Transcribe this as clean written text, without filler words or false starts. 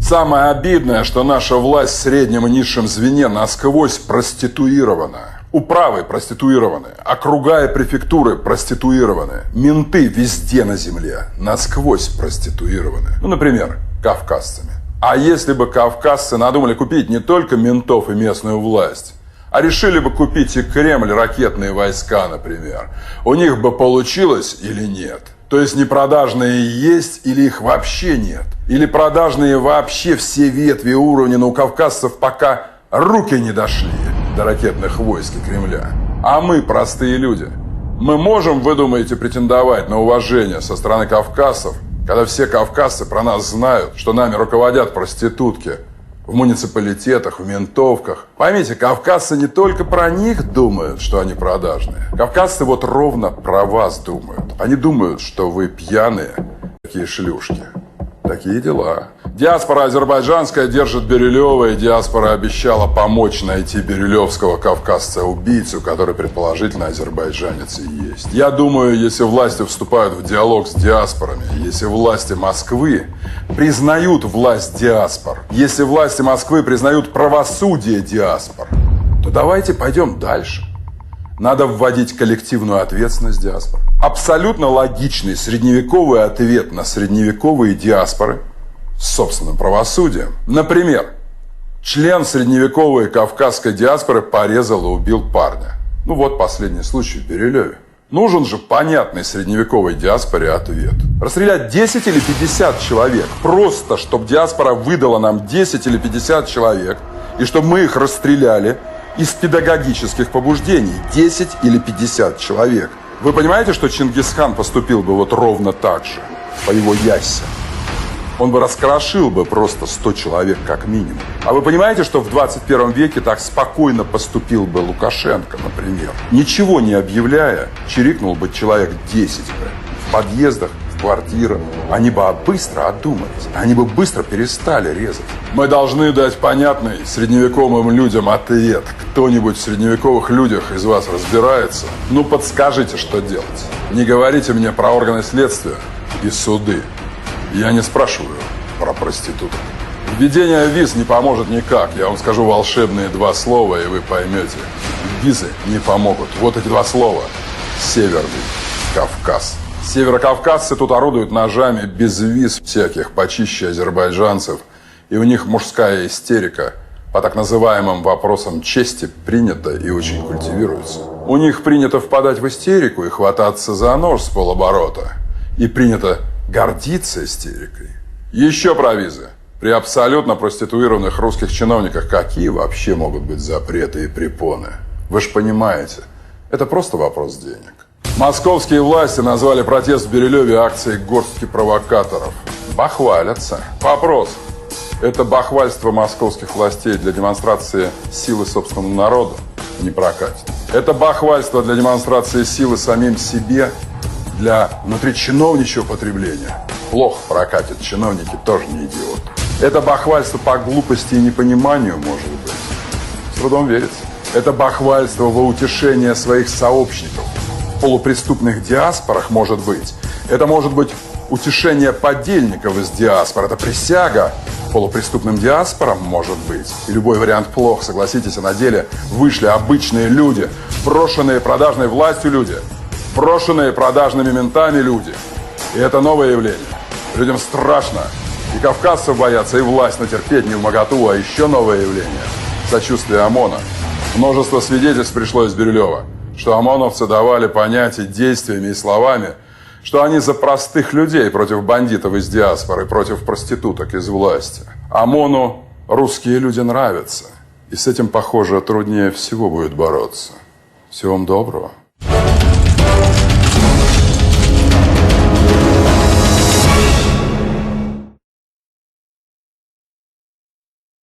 Самое обидное, что наша власть в среднем и низшем звене насквозь проституирована. Управы проституированы, округа и префектуры проституированы, менты везде на земле насквозь проституированы. Ну, например, кавказцами. А если бы кавказцы надумали купить не только ментов и местную власть, а решили бы купить и Кремль, ракетные войска, например, у них бы получилось или нет? То есть непродажные есть или их вообще нет? Или продажные вообще все ветви и уровни, но у кавказцев пока руки не дошли до ракетных войск и Кремля. А мы, простые люди, мы можем, вы думаете, претендовать на уважение со стороны кавказцев, когда все кавказцы про нас знают, что нами руководят проститутки в муниципалитетах, в ментовках? Поймите, кавказцы не только про них думают, что они продажные. Кавказцы вот ровно про вас думают. Они думают, что вы пьяные, такие шлюшки. Такие дела. Диаспора азербайджанская держит Бирюлева, и диаспора обещала помочь найти бирюлевского кавказца-убийцу, который предположительно азербайджанец и есть. Я думаю, если власти вступают в диалог с диаспорами, если власти Москвы признают власть диаспор, если власти Москвы признают правосудие диаспор, то давайте пойдем дальше. Надо вводить коллективную ответственность диаспор. Абсолютно логичный средневековый ответ на средневековые диаспоры с собственным правосудием. Например, член средневековой кавказской диаспоры порезал и убил парня. Ну вот последний случай в Бирюлеве. Нужен же понятный средневековой диаспоре ответ. Расстрелять 10 или 50 человек, просто чтобы диаспора выдала нам 10 или 50 человек, и чтобы мы их расстреляли из педагогических побуждений. 10 или 50 человек. Вы понимаете, что Чингисхан поступил бы вот ровно так же, по его ясе? Он бы раскрошил бы просто 100 человек как минимум. А вы понимаете, что в 21 веке так спокойно поступил бы Лукашенко, например? Ничего не объявляя, чирикнул бы человек 10 бы в подъездах, в квартирах. Они бы быстро одумались, они бы быстро перестали резать. Мы должны дать понятный средневековым людям ответ. Кто-нибудь в средневековых людях из вас разбирается? Ну, подскажите, что делать. Не говорите мне про органы следствия и суды. Я не спрашиваю про проституток. Введение виз не поможет никак. Я вам скажу волшебные 2 слова, и вы поймете. Визы не помогут. Вот эти 2 слова. Северный Кавказ. Северокавказцы тут орудуют ножами без виз всяких, почище азербайджанцев. И у них мужская истерика по так называемым вопросам чести принята и очень культивируется. У них принято впадать в истерику и хвататься за нож с полоборота. И принято гордиться истерикой. Еще про визы. При абсолютно проституированных русских чиновниках какие вообще могут быть запреты и препоны? Вы же понимаете, это просто вопрос денег. Московские власти назвали протест в Бирюлеве акцией горстки провокаторов. Бахвалятся. Вопрос. Это бахвальство московских властей для демонстрации силы собственному народу не прокатит. Это бахвальство для демонстрации силы самим себе для внутричиновничьего потребления плохо прокатит. Чиновники тоже не идиоты. Это бахвальство по глупости и непониманию, может быть. С трудом верится. Это бахвальство во утешение своих сообщников в полупреступных диаспорах, может быть. Это может быть утешение подельников из диаспор. Это присяга полупреступным диаспорам, может быть. И любой вариант плох, согласитесь, а на деле вышли обычные люди, брошенные продажной властью люди, брошенные продажными ментами люди. И это новое явление. Людям страшно. И кавказцев боятся, и власть натерпеть не вмоготу, а еще новое явление. Сочувствие ОМОНа. Множество свидетельств пришло из Бирюлева, что ОМОНовцы давали понять и действиями, и словами, что они за простых людей против бандитов из диаспоры, против проституток из власти. ОМОНу русские люди нравятся. И с этим, похоже, труднее всего будет бороться. Всего вам доброго.